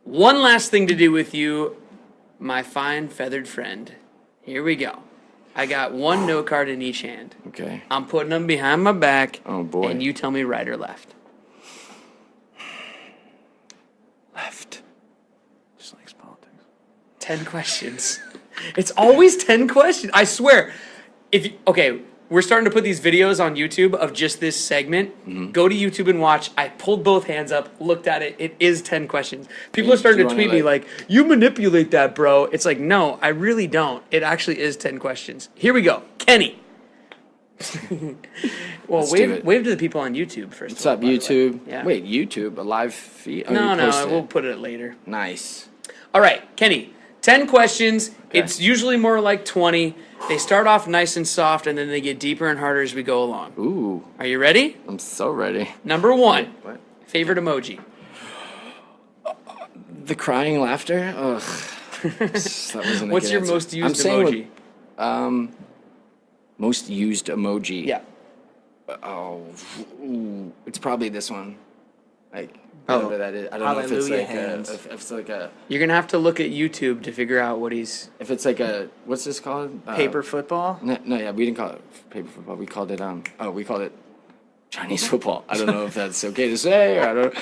One last thing to do with you, my fine feathered friend. Here we go. I got one note card in each hand. Okay. I'm putting them behind my back. Oh, boy. And you tell me right or left. Left. Just likes politics. 10 questions. It's always 10 questions. I swear. Okay, we're starting to put these videos on YouTube of just this segment. Mm-hmm. Go to YouTube and watch. I pulled both hands up, looked at it. It is 10 questions. People are starting to tweet me like, you manipulate that, bro. It's like, no, I really don't. It actually is 10 questions. Here we go. Kenny. Well, wave to the people on YouTube first. What's up, YouTube? Yeah. Wait, YouTube? A live feed? Oh, No, we'll put it later. Nice. All right, Kenny. 10 questions. Okay. It's usually more like 20. They start off nice and soft, and then they get deeper and harder as we go along. Ooh. Are you ready? I'm so ready. Number 1. What? Favorite emoji? The crying laughter? Ugh. That wasn't a What's good your answer. most used I'm saying emoji? Most used emoji. Yeah. Oh, ooh, it's probably this one. Like, Oh. whatever that is. I don't know if it's Hallelujah like hands. if it's like a, You're going to have to look at YouTube to figure out what he's... if it's like a, what's this called? Paper football? No, yeah, we didn't call it paper football. We called it we called it Chinese football. I don't know if that's okay to say, or I don't.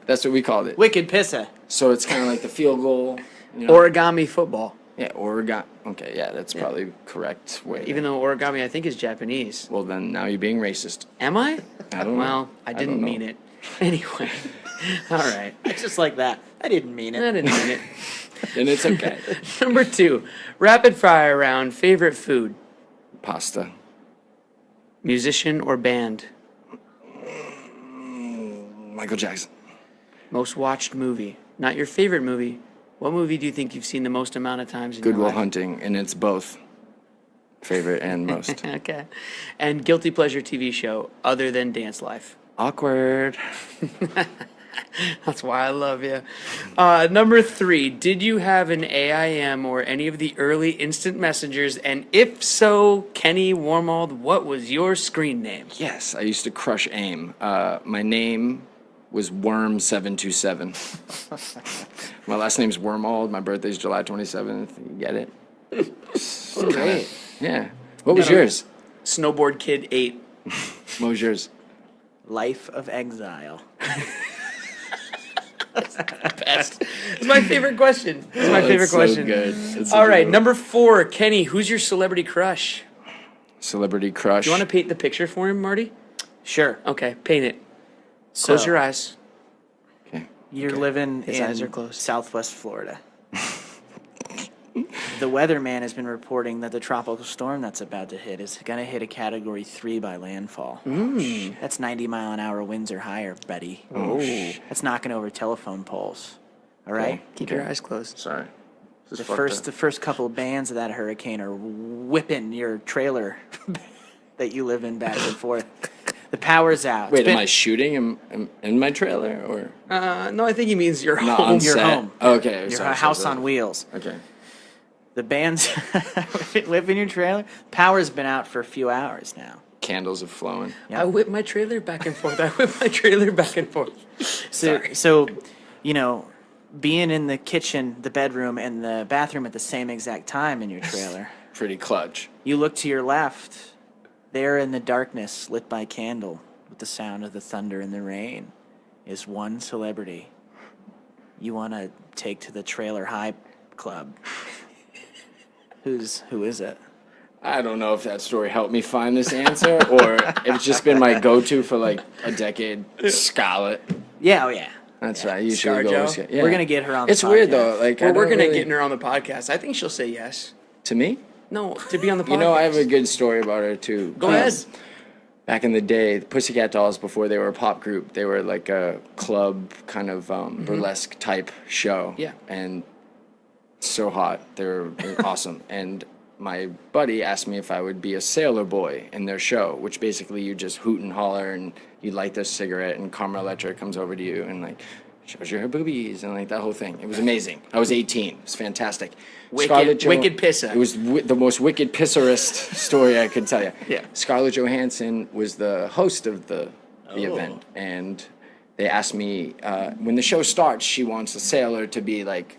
That's what we called it. Wicked pissa. So it's kind of like the field goal. You know? Origami football. Yeah, origami. Okay, yeah, that's probably correct way. Even though origami, I think, is Japanese. Well, then now you're being racist. Am I? I don't know. Well, I don't didn't know. mean it. Anyway. All right. It's just like that. I didn't mean I it. didn't mean it. Then it's okay. Number 2. Rapid fire round. Favorite food? Pasta. Musician or band? Michael Jackson. Most watched movie? Not your favorite movie. What movie do you think you've seen the most amount of times in Good your Will life? Hunting, and it's both favorite and most. Okay. And guilty pleasure TV show other than Dance Life? Awkward. That's why I love you. Number 3, did you have an AIM or any of the early instant messengers? And if so, Kenny Warmold, what was your screen name? Yes, I used to crush AIM. My name was Worm727. My last name's Wormold. My birthday's July 27th. You get it? Great. Yeah. What was yours? Snowboard Kid 8. What was yours? Life of exile. Best. It's my favorite question. It's my favorite It's so question. good. It's All so right, good. number 4, Kenny, who's your celebrity crush? Celebrity crush. Do you want to paint the picture for him, Marty? Sure. Okay, paint it. Close your eyes. Okay. You're living His in eyes are closed. Southwest Florida. The weatherman has been reporting that the tropical storm that's about to hit is going to hit a Category 3 by landfall. That's 90-mile-an-hour winds or higher, buddy. Oh, That's knocking over telephone poles. All right? Keep your eyes closed. sorry. This The is fucked first, up. the first couple of bands of that hurricane are whipping your trailer that you live in back and forth. The power's out. Wait, am I shooting in my trailer or No, I think he means your not home. on Your set? home. Okay, Your sorry, house sorry. on wheels. Okay. The bands live in your trailer. Power's been out for a few hours now. Candles are flowing. Yeah. I whip my trailer back and forth. I whip my trailer back and forth. So, you know, being in the kitchen, the bedroom, and the bathroom at the same exact time in your trailer, Pretty clutch. you look to your left. There in the darkness, lit by candle, with the sound of the thunder and the rain, is one celebrity you want to take to the Trailer High Club. Who is it? I don't know if that story helped me find this answer or it's just been my go-to for like a decade. Scarlett. Yeah, oh yeah. That's right. I usually go. ScarJo? with- Yeah. We're gonna get her on the It's weird podcast. though. Like Well, I we're don't gonna really- get her on the podcast. I think she'll say yes. to me. No, to be on the podcast. You know, I have a good story about her too. Go ahead. Back in the day, the Pussycat Dolls, before they were a pop group, they were like a club kind of burlesque type show. Yeah. And so hot. They're awesome. And my buddy asked me if I would be a sailor boy in their show, which basically you just hoot and holler and you light this cigarette and Karma Electra comes over to you and like shows you her boobies and like that whole thing. It was amazing. I was 18. It was fantastic. Wicked pisser. It was the most wicked pisserest story I could tell you. Yeah. Scarlett Johansson was the host of the event, and they asked me when the show starts, she wants a sailor to be like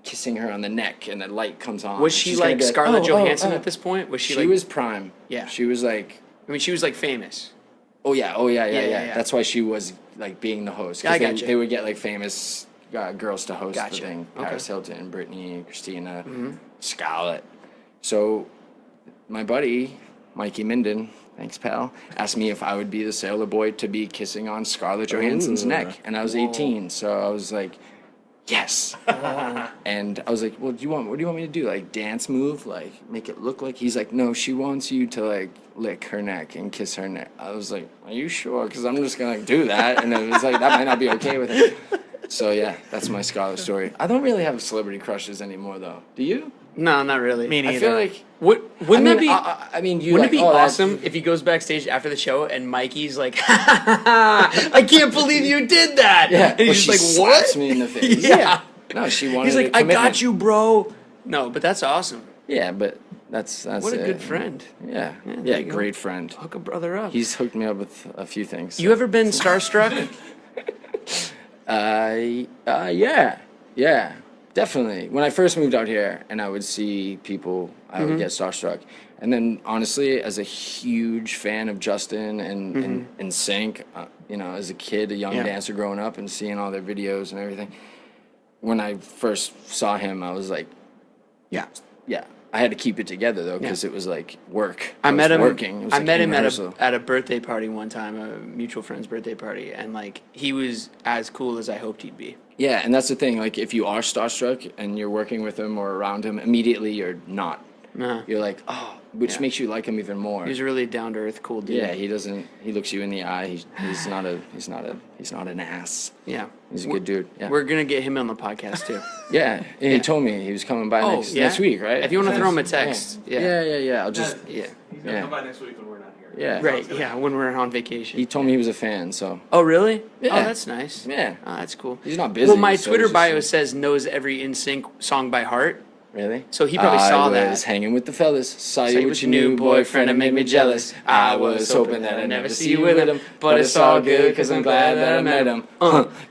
kissing her on the neck, and the light comes on. Was and she she's gonna like be Scarlett "Oh, Johansson oh." at this point? Was she She like? was prime. Yeah. She was like, I mean, she was like famous. oh yeah. yeah. That's why she was like being the host. 'Cause I gotcha. They would get like famous girls to host Gotcha. the thing. Okay. Paris Hilton, Brittany, Christina, Scarlett. So my buddy, Mikey Minden, thanks pal, asked me if I would be the sailor boy to be kissing on Scarlett Johansson's neck. And I was 18, so I was like, yes. And I was like, well, what do you want me to do? Like dance move? Like make it look like? He's like, no, she wants you to like lick her neck and kiss her neck. I was like, are you sure? Because I'm just gonna like do that. And it was like, that might not be okay with her. So yeah, that's my Scarlett story. I don't really have celebrity crushes anymore though. Do you? No, not really. Me I neither. feel like Wouldn't that be? I mean, you Wouldn't like, it be oh, that's- awesome if he goes backstage after the show and Mikey's like, I can't believe you did that. Yeah, And he's or just she like, what? slaps me in the face. Yeah. No, she wanted. He's like, a I got commitment. you, bro. No, but that's awesome. Yeah, but that's What a it. good friend. Yeah, there yeah, you go. great friend. Hook a brother up. He's hooked me up with a few things. You ever been starstruck? Yeah, definitely. When I first moved out here and I would see people, I Mm-hmm. would get starstruck. And then, honestly, as a huge fan of Justin and Sync, you know, as a kid, a young Yeah. dancer growing up and seeing all their videos and everything, when I first saw him, I was like, Yeah. yeah. I had to keep it together though because it was like work. I met was him. Working. It was I like met in him rehearsal. at a birthday party one time, a mutual friend's birthday party, and like he was as cool as I hoped he'd be. Yeah, and that's the thing. Like, if you are starstruck and you're working with him or around him, immediately you're not. Uh-huh. You're like, oh, which Yeah. makes you like him even more. He was a really down to earth, cool dude. Yeah, he doesn't. He looks you in the eye. He's not an ass. Yeah. He's a good dude. Yeah. We're gonna get him on the podcast too. Yeah, and he told me he was coming by Oh, next week, right? If you want to throw him a text, Yeah. I'll just. yeah. He's gonna Yeah. come by next week when we're not here. Yeah. Right. Yeah. When we're on vacation. He told me he was a fan, so Oh, really? Yeah. Oh, that's nice. yeah. Oh, that's cool. He's not busy. Well, my so Twitter he's just- bio says knows every NSYNC song by heart. Really? So he probably saw that. I was hanging with the fellas. Saw you with your new boyfriend and made me jealous. I was hoping that I'd never see you with him. But it's all good because I'm glad that I met him.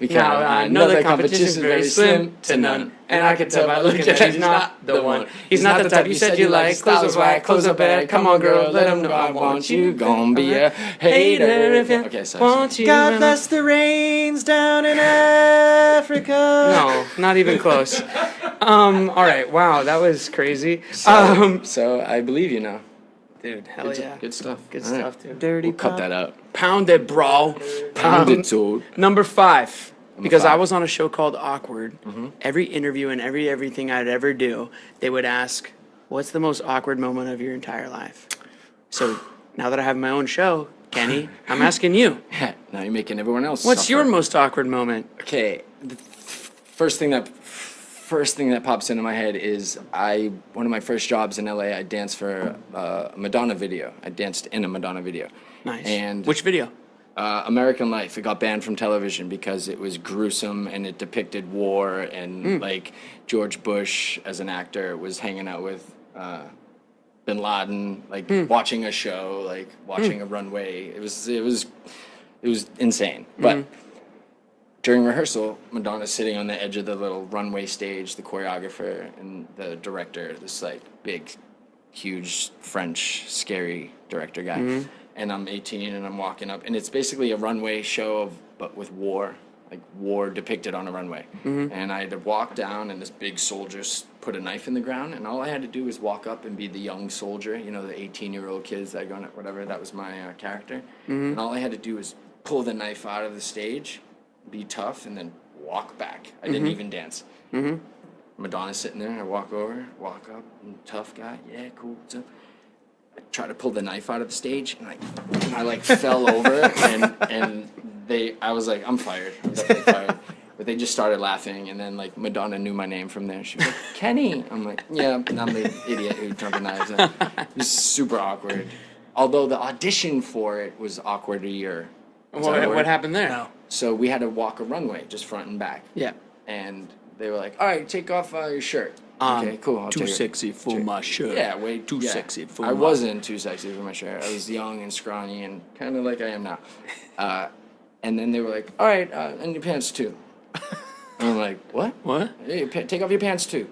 Because Now I know the competition's very slim to none. And I can tell by looking at he's not the one. He's not the type you said you like. Clothes are white, clothes are bad. Come on, girl, let him know I want you. Gonna be a hater if you Okay, sorry. want you. God bless the rains down in Africa. No, not even close. All right. Wow, that was crazy. So I believe you now. Dude, hell yeah. Good stuff. Good All right. stuff, dude. Dirty We'll cut pop. that out. Pound it, bro. Pound it, dude. Number 5. Because I five. was on a show called Awkward. Every interview and everything I'd ever do, they would ask, "What's the most awkward moment of your entire life?" So now that I have my own show, Kenny, I'm asking you, Now you're making everyone else. what's suffer. your most awkward moment? Okay, the first thing that pops into my head is one of my first jobs in LA. I danced for a Madonna video. I danced in a Madonna video. Nice. And Which video? American Life. It got banned from television because it was gruesome and it depicted war and like George Bush as an actor was hanging out with Bin Laden, like watching a show, like watching a runway. It was insane. But during rehearsal, Madonna's sitting on the edge of the little runway stage, the choreographer and the director, this like big, huge French, scary director guy. And I'm 18 and I'm walking up, and it's basically a runway show but with war, like war depicted on a runway. And I had to walk down, and this big soldier put a knife in the ground, and all I had to do was walk up and be the young soldier, you know, the 18-year-old kids that go, whatever. That was my character. And all I had to do was pull the knife out of the stage, be tough, and then walk back. I didn't even dance. Madonna's sitting there. I walk over, walk up, and tough guy. Yeah, cool. What's up? I tried to pull the knife out of the stage, and I fell over, and I was like, I'm fired. I'm definitely fired. But they just started laughing, and then like Madonna knew my name from there. She was like, Kenny. I'm like, yeah, and I'm the idiot who jumped the knives. It was super awkward. Although the audition for it was awkward a year. What happened there? No. So we had to walk a runway, just front and back. Yeah. And they were like, all right, take off your shirt. Okay, cool. I'll Too take it. sexy for my shirt. Yeah, way Too yeah. sexy for I my... wasn't too sexy for my shirt. I was young and scrawny and kind of like I am now. And then they were like, all right, and your pants too. And I'm like, what? What? Hey, take off your pants too.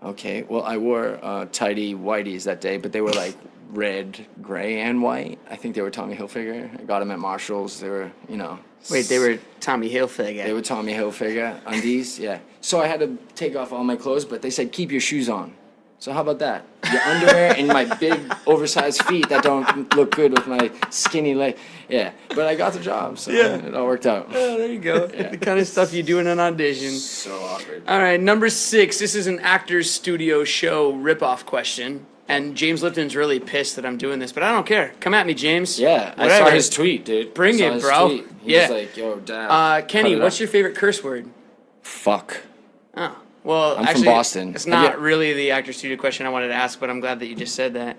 Okay, well, I wore tidy whiteys that day, but they were like red, gray, and white. I think they were Tommy Hilfiger. I got them at Marshall's. They were, Wait, they were Tommy Hilfiger. They were Tommy Hilfiger undies, yeah. So I had to take off all my clothes, but they said keep your shoes on. So how about that? Your underwear and my big, oversized feet that don't look good with my skinny leg. Yeah, but I got the job, so it all worked out. Oh, there you go. The kind of stuff you do in an audition. So awkward. All right, number 6. This is an Actors Studio show ripoff question. And James Lipton's really pissed that I'm doing this, but I don't care. Come at me, James. Yeah, Whatever. I saw his tweet, dude. Bring I saw it, his bro. tweet. He Yeah. was like, yo, dad. Kenny, cut it what's out. your favorite curse word? Fuck. Oh, well, I'm from actually, Boston. it's Have not you- really the Actors Studio question I wanted to ask, but I'm glad that you just said that.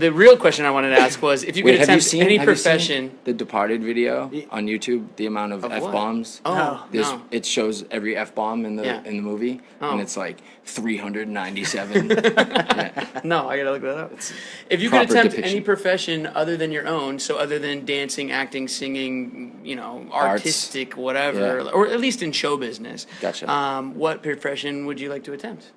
The real question I wanted to ask was if you could Wait, have you attempt seen any have you profession. seen the Departed video on YouTube? The amount of what? F-bombs. Oh, no. It shows every F-bomb in the Yeah. in the movie, Oh. and it's like 397. Yeah. No, I gotta look that up. If you could proper attempt depiction. any profession other than your own, so other than dancing, acting, singing, artistic, whatever, Yeah. or at least in show business. Gotcha. What profession would you like to attempt?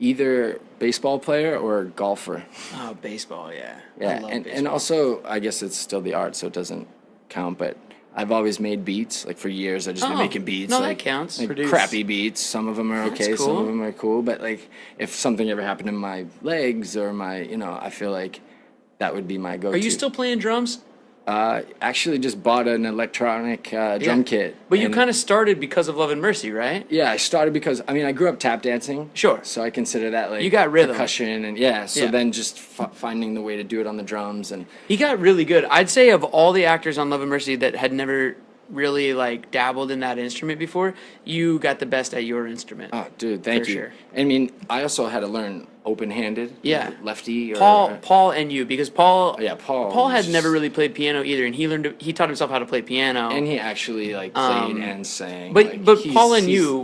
Either baseball player or golfer. Oh, baseball, yeah. I Yeah, love and baseball. also I guess it's still the art, so it doesn't count. But I've always made beats. Like for years, I just been Oh, making beats. no, that like, counts. Like Produce. crappy beats. Some of them are That's okay. Some cool. of them are cool. But like, if something ever happened to my legs or my, I feel like that would be my go-to. Are you still playing drums? Actually, just bought an electronic drum kit. But you and- kind of started because of Love and Mercy, right? Yeah, I started because I grew up tap dancing. Sure. So I consider that like You got rhythm. percussion and So Yeah. then just finding the way to do it on the drums and He got really good. I'd say of all the actors on Love and Mercy that had never really like dabbled in that instrument before, you got the best at your instrument. oh, dude, thank For you. sure. I also had to learn open-handed. Yeah. Lefty. Or, Paul and you, because Paul Paul had was never just- really played piano either, and he taught himself how to play piano. And he actually like played and sang. but like, but he's- Paul and he's- you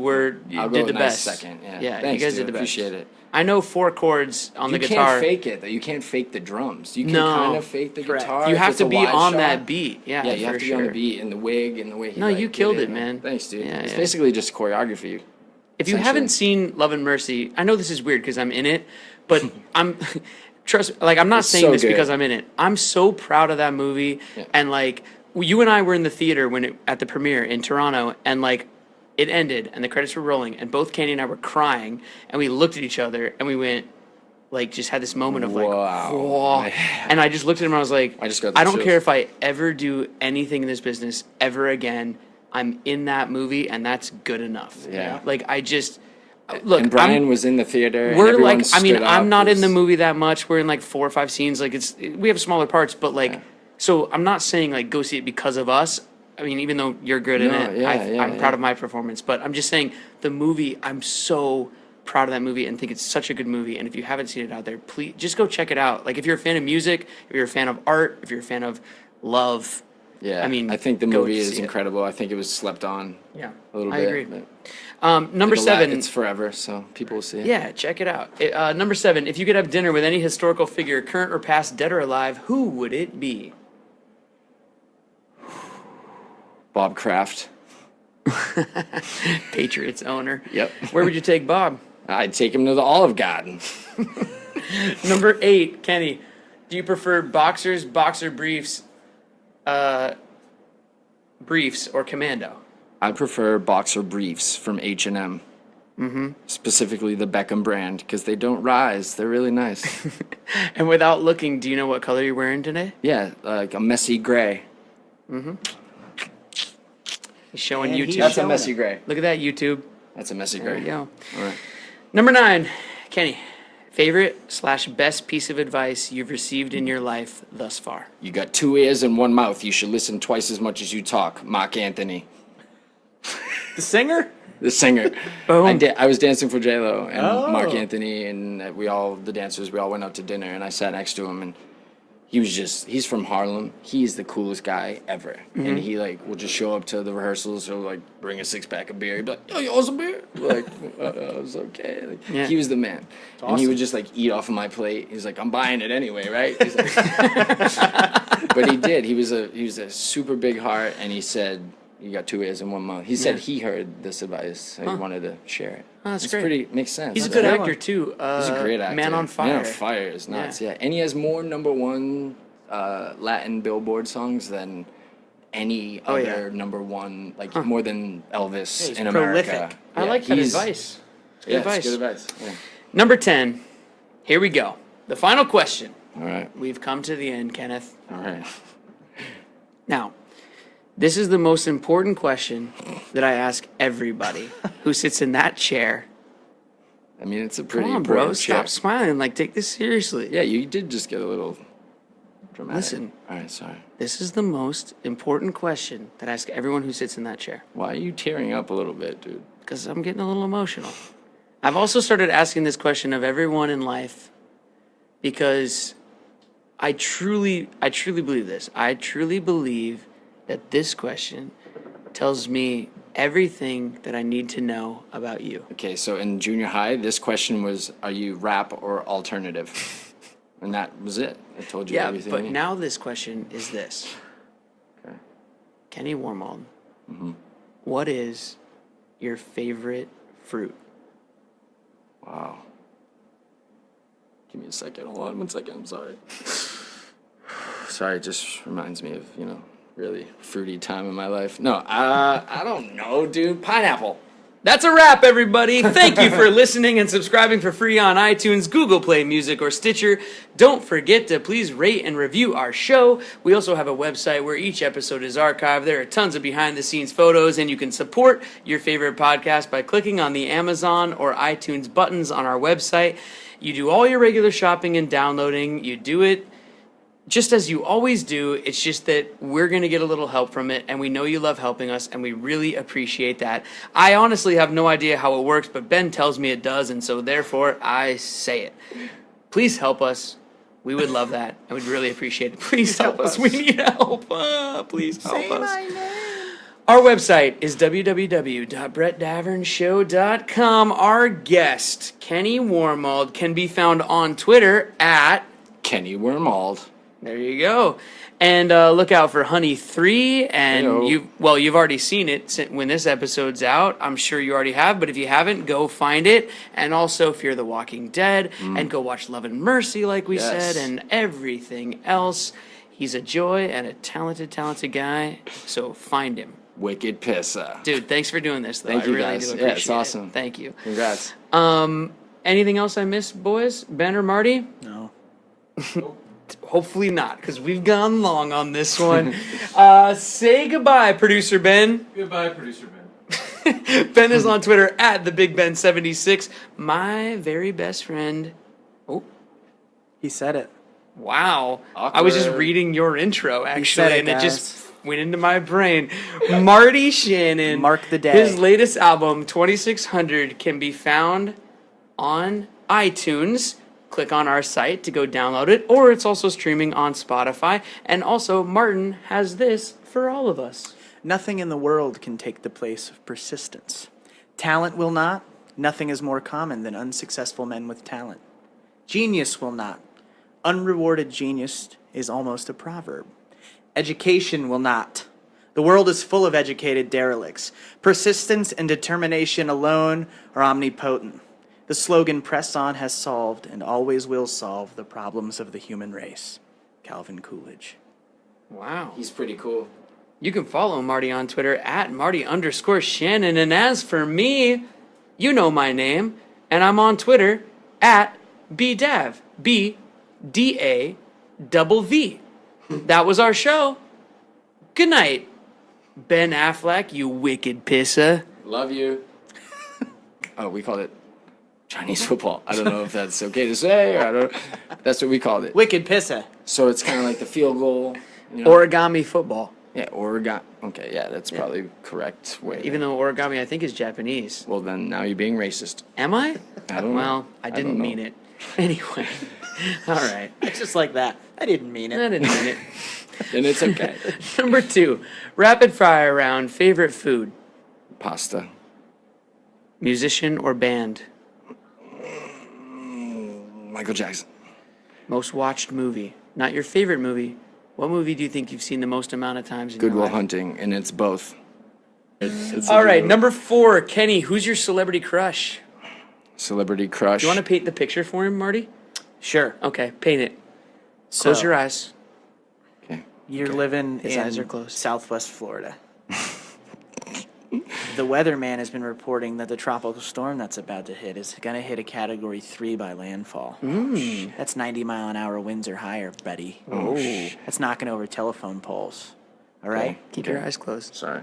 I'll did go the nice best. second. Yeah. Yeah, Thanks, you guys dude. did the best. Appreciate it. I know 4 chords on the You guitar. can't fake it though. You can't fake the drums. You can No. kind of fake the Correct. guitar. You if have it's to a be wide on shot. that beat. Yeah, Yeah, you have for to be on the sure. beat and the wig and the way he No, you did killed it, man. Thanks, dude. Yeah, It's yeah. basically just choreography. If you haven't seen Love and Mercy, I know this is weird because I'm in it, but I'm I'm not It's saying so this good. because I'm in it. I'm so proud of that movie, Yeah. and like you and I were in the theater at the premiere in Toronto, and like it ended and the credits were rolling, and both Kenny and I were crying, and we looked at each other and we went. Like just had this moment of like, Wow. whoa. And I just looked at him and I was like, I just got the I don't chills. care if I ever do anything in this business ever again. I'm in that movie and that's good enough. Yeah. Like I just look. And Brian I'm, was in the theater. and we're everyone like, stood I'm up. not It in the was- movie that much. We're in like 4 or 5 scenes. Like we have smaller parts, but like, so I'm not saying like go see it because of us. I mean, even though you're good in No, it, yeah, I'm proud of my performance. But I'm just saying the movie. I'm so proud of that movie and think it's such a good movie. And if you haven't seen it out there, please just go check it out. Like if you're a fan of music, if you're a fan of art, if you're a fan of love. Yeah, I mean, I think the go movie see is it. incredible. I think it was slept on Yeah, a little I bit. agree. but Number the la- 7. It's forever, so people will see it. Yeah, check it out. Number 7. If you could have dinner with any historical figure, current or past, dead or alive, who would it be? Bob Kraft. Patriots owner. Yep. Where would you take Bob? I'd take him to the Olive Garden. Number 8, Kenny. Do you prefer boxers, boxer briefs, briefs, or commando? I prefer boxer briefs from H&M. Mm-hmm. Specifically the Beckham brand, because they don't rise. They're really nice. And without looking, do you know what color you're wearing today? Yeah, like a messy gray. He's showing And YouTube. he's That's a showing messy it. gray. Look at that, YouTube. That's a messy There gray. you go. All right. Number 9, Kenny. Favorite/best piece of advice you've received in your life thus far? You got 2 ears and 1 mouth. You should listen twice as much as you talk. Mark Anthony, The singer? the singer. Boom. I was dancing for J-Lo and Oh. Mark Anthony, and the dancers, we all went out to dinner, and I sat next to him, and he's from Harlem. He's the coolest guy ever. Mm-hmm. And he like will just show up to the rehearsals. He'll like bring a 6-pack of beer. He'd be like, "Yo, you want some beer?" We're like, I was okay. Like, Yeah. He was the man. And he would just like eat off of my plate. He's like, "I'm buying it anyway, right?" He's like, But he did. He was a super big heart, and he said you got 2 ears in 1 mouth. He said he heard this advice, so he wanted to share it. Oh, that's It's great. pretty makes sense. He's a right? good good actor one. too. He's a great actor. Man on Fire. Man on Fire is nuts. Yeah, and he has more #1 Latin Billboard songs than any Oh, yeah. other #1, like more than Elvis he's in prolific. America. I Yeah, like that he's- advice. It's good Yeah, advice. it's good advice. Yeah. Number 10. Here we go. The final question. All right, We've come to the end, Kenneth. all right. Now, this is the most important question that I ask everybody who sits in that chair. I mean, it's a pretty Come on, bro. important Stop chair. smiling. Like, take this seriously. Yeah, you did just get a little dramatic. Listen. All right, sorry. This is the most important question that I ask everyone who sits in that chair. Why are you tearing up a little bit, dude? Because I'm getting a little emotional. I've also started asking this question of everyone in life because I truly believe this. I truly believe that this question tells me everything that I need to know about you. Okay, so in junior high, this question was, are you rap or alternative? And that was it. I told you Yeah, everything. but you need. now this question is this. Okay. Kenny Warmold, Mm-hmm. what is your favorite fruit? Wow. Give me a second. Hold on 1 second. I'm sorry. Sorry, it just reminds me of, really fruity time in my life. No, I don't know, dude. Pineapple. That's a wrap, everybody. Thank you for listening and subscribing for free on iTunes, Google Play Music, or Stitcher. Don't forget to please rate and review our show. We also have a website where each episode is archived. There are tons of behind-the-scenes photos, and you can support your favorite podcast by clicking on the Amazon or iTunes buttons on our website. You do all your regular shopping and downloading. You do it just as you always do. It's just that we're going to get a little help from it, and we know you love helping us, and we really appreciate that. I honestly have no idea how it works, but Ben tells me it does, and so therefore I say it. Please help us. We would love that, and we'd really appreciate it. Please help us. We need help. Please help us. Our website is www.brettdavernshow.com. Our guest, Kenny Warmold, can be found on Twitter at... Kenny Wormald. There you go. And look out for Honey 3. And Heyo. you've already seen it when this episode's out. I'm sure you already have. But if you haven't, go find it. And also Fear the Walking Dead. And go watch Love and Mercy, like we said. And everything else. He's a joy and a talented guy. So find him. Wicked Pissa. Dude, thanks for doing this, though. Thank I you, really guys. do Yeah, appreciate it's awesome. it. Thank you. Congrats. Anything else I missed, boys? Ben or Marty? No. Hopefully not, because we've gone long on this one. Say goodbye, producer Ben. Goodbye, producer Ben. Ben is on Twitter at TheBigBen76. My very best friend. Oh, He said it. wow. I was just Awkward. reading your intro, actually, said it, and it guys. just went into my brain. Marty Shannon. Mark the day. His latest album, 2600, can be found on iTunes. Click on our site to go download it, or it's also streaming on Spotify. And also, Martin has this for all of us. Nothing in the world can take the place of persistence. Talent will not. Nothing is more common than unsuccessful men with talent. Genius will not. Unrewarded genius is almost a proverb. Education will not. The world is full of educated derelicts. Persistence and determination alone are omnipotent. The slogan "Press On" has solved and always will solve the problems of the human race. Calvin Coolidge. Wow. He's pretty cool. You can follow Marty on Twitter at Marty_Shannon. And as for me, you know my name, and I'm on Twitter at BDAV. BDAVV. That was our show. Good night, Ben Affleck, you wicked pissa. Love you. Oh, we called it Chinese football. I don't know if that's okay to say, or I don't. That's what we called it. Wicked Pissa. So it's kind of like the field goal. Origami football. Yeah, origami. Okay, yeah, that's probably correct way. Even though origami, I think, is Japanese. Well, then now you're being racist. Am I? I don't know. Well, I don't didn't know. mean it. Anyway. All right. It's just like that. I didn't mean I it. didn't mean it. Then it's okay. Number 2, rapid fire round. Favorite food, Pasta. musician or band? Michael Jackson. Most watched movie. Not your favorite movie, What movie do you think you've seen the most amount of times in Good your Will life? Hunting, and it's both. All right, number 4, Kenny, who's your celebrity crush? Celebrity crush. Do you want to paint the picture for him, Marty? Sure. Okay, paint it. So, Close your eyes. Okay. You're living His in eyes are closed. Southwest Florida. The weatherman has been reporting that the tropical storm that's about to hit is going to hit a Category 3 by landfall. That's 90-mile-an-hour winds or higher, buddy. Oh, That's knocking over telephone poles. All right? Keep your eyes closed. sorry.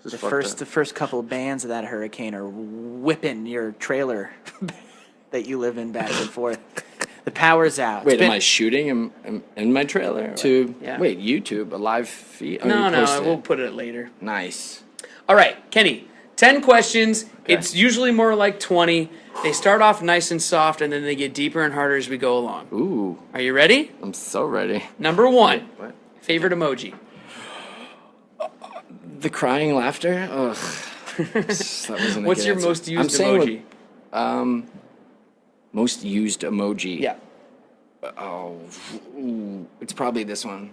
This The is fucked first, up. the first couple of bands of that hurricane are whipping your trailer that you live in back and forth. The power's out. Wait, It's am been- I shooting in my trailer? Yeah. Wait, YouTube, a live feed? Oh, No, you no, posted we'll it. put it later. Nice. All right, Kenny, 10 questions. It's usually more like 20. They start off nice and soft, and then they get deeper and harder as we go along. Ooh, Are you ready? I'm so ready. Number 1, What? favorite emoji. The crying laughter? Ugh. That wasn't a What's good your answer. most I'm used saying emoji? most used emoji. Yeah. Oh, ooh, it's probably this one.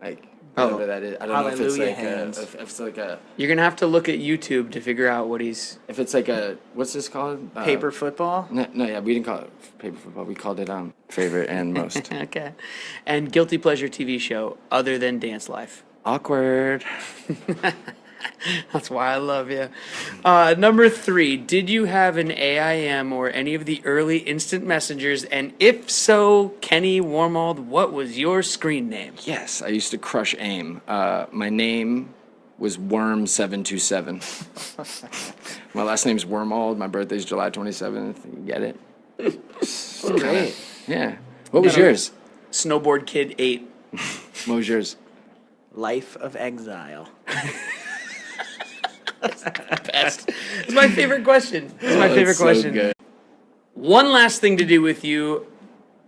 Like, Oh. whatever that is. I don't know if it's Hallelujah like hands. if it's like a, You're going to have to look at YouTube to figure out what he's... if it's like a, what's this called? paper football. No, yeah, we didn't call it paper football. We called it favorite and most. Okay. And guilty pleasure TV show other than Dance Life. Awkward. That's why I love you. Number 3, did you have an AIM or any of the early instant messengers? And if so, Kenny Warmold, what was your screen name? Yes, I used to crush AIM. My name was Worm727. My last name's Wormold. My birthday's July 27th. You get it? Great. Yeah. What was yours? Snowboard Kid 8. What was yours? Life of exile. Best. It's my favorite question. It's my favorite That's so question. good. One last thing to do with you,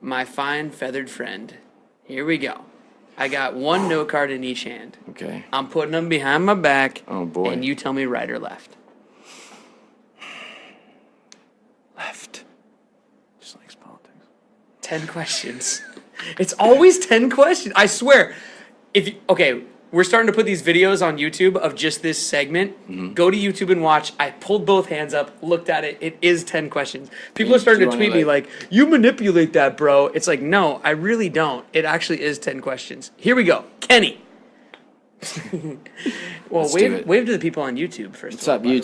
my fine feathered friend. Here we go. I got one note card in each hand. Okay. I'm putting them behind my back. Oh, boy. And you tell me right or left. Left. Just likes politics. 10 questions. It's always 10 questions. I swear. Okay, we're starting to put these videos on YouTube of just this segment. Mm-hmm. Go to YouTube and watch. I pulled both hands up, looked at it. It is 10 questions. People are Do starting you to tweet wanna, me like, you manipulate that, bro. It's like, no, I really don't. It actually is 10 questions. Here we go. Kenny. Well, Let's do it. wave to the people on YouTube first. What's of all, up, bud. you?